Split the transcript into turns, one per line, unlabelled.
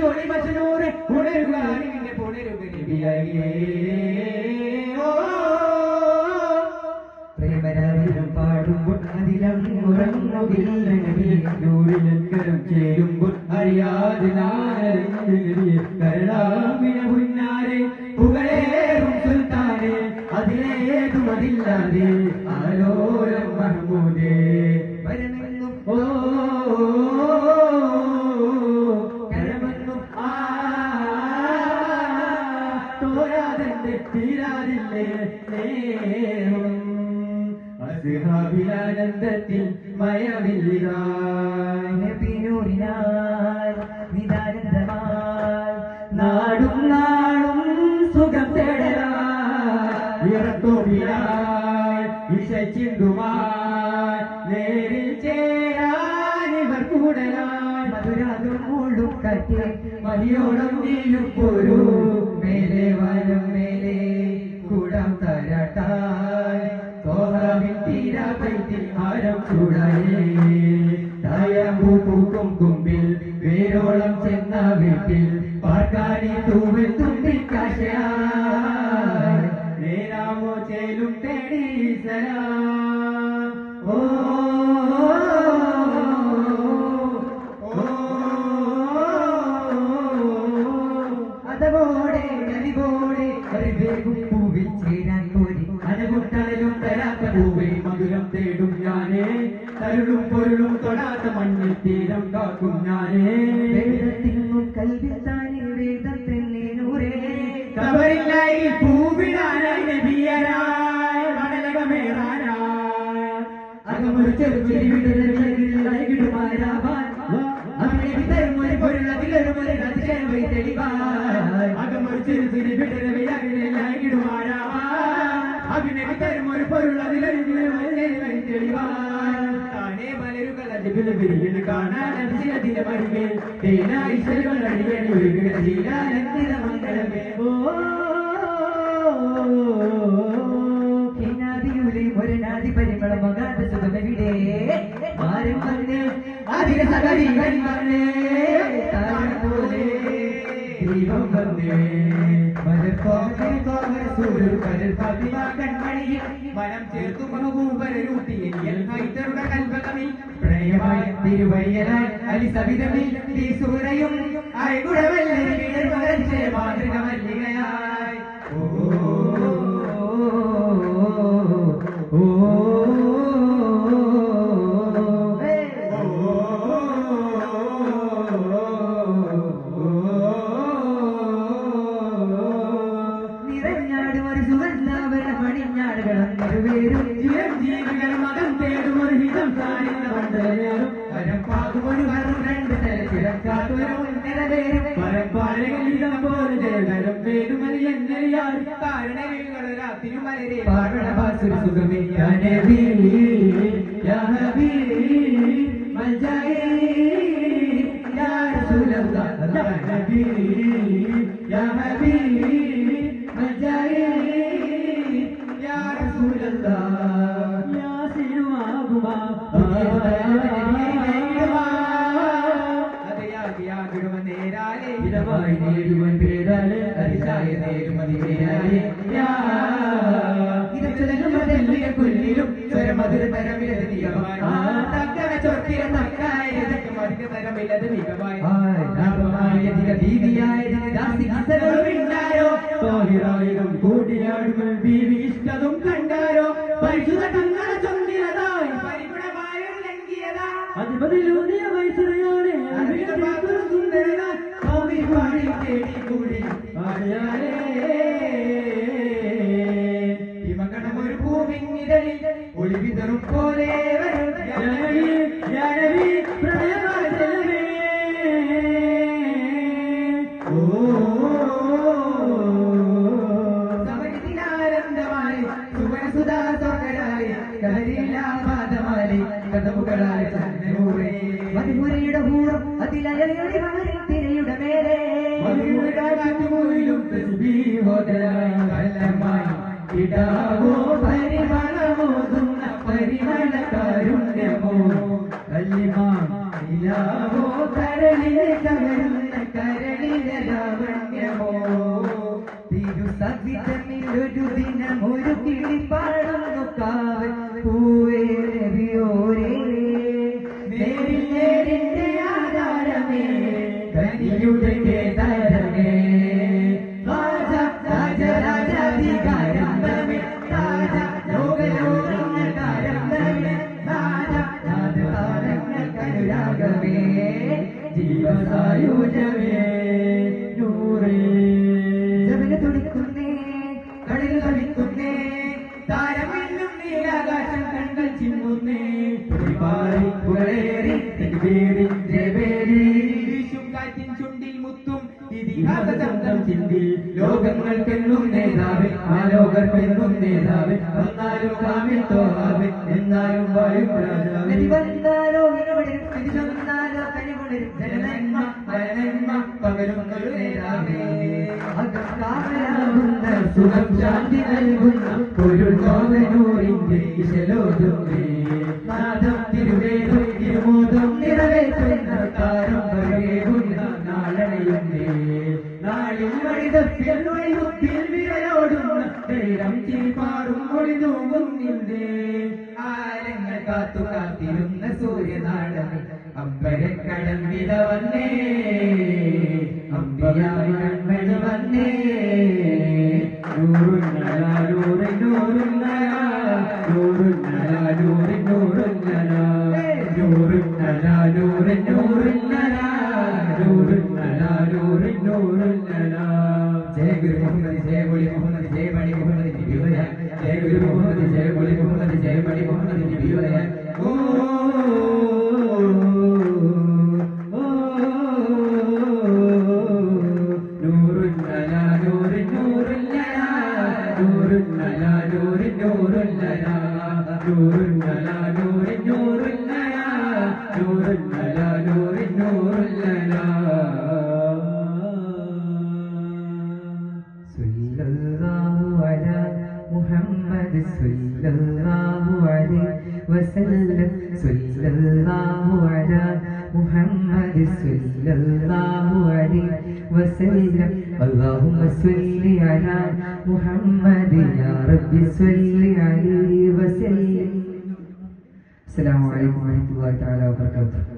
ഒളി മജനൂർ ഉണരുകാനിന്റെ പുണരുക നബിയേ പ്രേമരാഗം പാടുമ്പോൾ അതിലങ്ങുറങ്ങുകില്ല നബിയേ നൂറിലങ്കരം ചേരുമ്പോൾ അറിയാതെ നാരങ്ങ കരളാമിന പുന്നാരെ പുകളേറും സുൽത്താനെ അതിലേതുമതില്ലാതെ ആലോലം മഹമൂദേ വരമെന്നും കരമെന്നും തോരാതെ തീരാതില്ലേ സ്നേഹം അസ്ഹാബിലാനന്ദത്തിൽ മയമില്ലായി നബിനൂരിനാൽ വിദാനന്ദമായി നാടും നാടും സുഖം തേടലായി ഇറത്തോടിയായി ഇശച്ചിന്തുമായി നേരിൽ ചേരാനിവർ കൂടലായി മധുരാതും മൂടും കറ്റി മതിയോളം നീയും പോരൂ മേലെ വരും മേലെ കൂടാം തരട്ടായി തോറാവിൻ തീരാ പൈത്തിൽ ആരം ചൂടായേ തായമ്പൂ പൂക്കും കുമ്പിൽ വേരോളം ചെന്ന വീട്ടിൽ പാർക്കാനി തൂവിൽ തുമ്പിക്കാശയായി നേരാമോ ചേലും തേടി സലാം ഓ അതവോടെ നദിവോടെ അറിവേകും പൂവിൽ ചേരാൻ പോരി അനകുട്ടലും തരാത്ത പൂവേ മധുരം തേടും ഞാനേ തരുളും പൊരുളും തൊടാത്ത മണ്ണിൽ തീരം കാക്കും ഞാനേ വേദത്തിനും കൽവിൽ താനേ വേദത്തിനെ നൂറേ കബറിലായി പൂവിടാനായി നബിയരായി മടലകമേറാനായി അകമൊരു ചെറുചിരി വിടുമാരാവാൻ അവിടെ തരുമൊരു പൊരുൾ അതിലൊരുമൊരു അതിശയമായി തെളിവായി അകമൊരു ചെറുചിരി വിടുമാരാവാൻ അഭിനവി തരുമൊരു പൊരുൾ അതിലൊരുമൊരു തെളിവായി താനേ മലരുകൾ അതിൽ കാണാൻ അതിശയത്തിന്റെ മടിമേൽ തേനായിശ്വരുകൾ അടിയണി ഒരുങ്ങുക ശീലാനന്ദിത മംഗളമേ ഒരു നാദി പരിമളം മകാത്ത സുഖമെവിടെ ആരും വന്നേ അതിന് സകലീവൻ വന്നേ താരം പോലെ ദൈവം വന്നേ മനം ചേർത്തു മഹബൂബരൂട്ടിയിൽ ഹൈദറുടെ കൽവകമിൽ പ്രേമമായി തിരുവയ്യലായി അലിസവിതമിൽ സൂരയും അയകുടവല്ലി മാതൃക മല്ലികയായി നിറഞ്ഞാടും ഒരു സുഗന്ധാവര മണിഞ്ഞാടുകളും നിറവേറും ജീവികൾ മതം തേടും ഒരു ഹിതം സാരിന്ന മണ്ഡലമേറും പരപ്പാകും ഒരു വരം രണ്ട് തലത്തിറക്കാത്തൊരു നിറവേറും പരമ്പാലകളിതം പോലെ ജയകരം പേരുമതി എന്നറിയാൻ കാരണങ്ങളും വളരെ പാടണവാസൊരു സുഖമേ ിടമായി നേരുവൻ പേരാലെ അരിശായ നേരുമതി പേരാലെ കൊല്ലിലും സ്വരമധുര തരമിലധികമായി തക്കര ചൊർത്തിയ തക്കായതൊക്കെ മധുര തരമില്ലത് മികമായി കൂട്ടിയാടുകൾ ബീവി ഇഷ്ടതും കണ്ടാരോ പരിശുദ്ധ തങ്ങളെ ചൊന്നിയതായി പരിഗുണമായ അതിപതിലൂന്നിയ വയസ്സറിയാണേ സുന്ദരനായി തേടി കൂടി ഹിമകണമൊരു ഭൂമിങ്ങിതളിൽ ഒളിവിതറും പോലെ സമയത്തിനാനന്ദമായി സുവനസുധാസ്വകരായി കലരിലാപാദമാലി കഥമുകളായ ചന്ദ്രനൂറേ മതിമുരയുടെ പൂർവ്വം അതിലയുടെ മേലെ ഇടാവോ പരിമളമോതുന്ന പരിമള കാരുണ്യമോ കല്ലിമാ ഇലാവോ കരളിൽ കവരുന്ന കരൾ സാഹിതമിലൊരു ദിനം ഒരു കിളി പാടുന്നു കാവൽ പൂവേ നബിയോരേ നേരിൽ നേരിന്റെ ആധാരമേ കനിയുടെ കേദാരമേ രാജ രാജ രാജാധികാരംഭമേ രാജ ലോകലോകങ്ങൾക്കാരംഭമേ രാജ രാജതാരങ്ങൾക്കനുരാഗമേ ജീവസായുജമേ നൂറേ ജമിന് തുടിക്കുന്നേ കടൽ കളിക്കുന്നേ താരമെന്നും നീലാകാശം കണ്ടൽ ചിമ്മുന്നേ പാറി പുകളേറി തെരുവേറി ജയവേരി കാറ്റിൻ ചുണ്ടിൽ മുത്തും ഇതിഹാസശബ്ദം ചിന്തിൽ ലോകങ്ങൾക്കെന്നും നേതാവ് ആലോകർക്കെന്നും നേതാവ് വന്നാലും കാമിൽ തോന്നാവ് എന്നാലും വായും രാജാവ് വന്നാലോ ചെന്നാലോ കഴിവുണരും ജനനന്മ മരനന്മ പകരുന്നൊരു നേതാവേ അകക്കാവലാവുന്ന സുഖം ശാന്തി നൽകുന്ന പൊരുൾ ചോദനൂരിന്റെ ഇശലോതുന്നേ നാദം തിരുവേദം തിരുമോദം നിറവേറ്റുന്ന താരം പകരുന്ന നാളണയുന്നേ നാളിൽ വഴിതപ്പിൽ ഒളിമുത്തിൽ വിരലോടുന്ന നേരം ചിരിപാറും ഒളിതൂങ്ങുന്നില്ലേ ആരങ്ങൾ കാത്തു കാത്തിരുന്ന സൂര്യനാടകം അമ്പരക്കടമ്പിത വന്നേ അമ്പയായി കൺമണി വന്നേ നൂറുന്നല നൂറ് നൂറുന്നല നൂറുന്നല നൂറ് നൂറുന്നല നൂറുന്നല നൂറ് നൂറുന്നല നൂറുന്നല നൂറ് നൂറുന്നല ജയ ഗുരു മുഹമ്മദ് ജയ ബോളി മുഹമ്മദ് ജയ മണി മുഹമ്മദ് നബിവര ജയ ഗുരു മുഹമ്മദ് ജയ ബോളി മുഹമ്മദ് ജയ മണി മുഹമ്മദ് നബിവര اللهم صل على محمد يا رب صل عليه وسلم. السلام عليكم ورحمة الله تعالى وبركاته.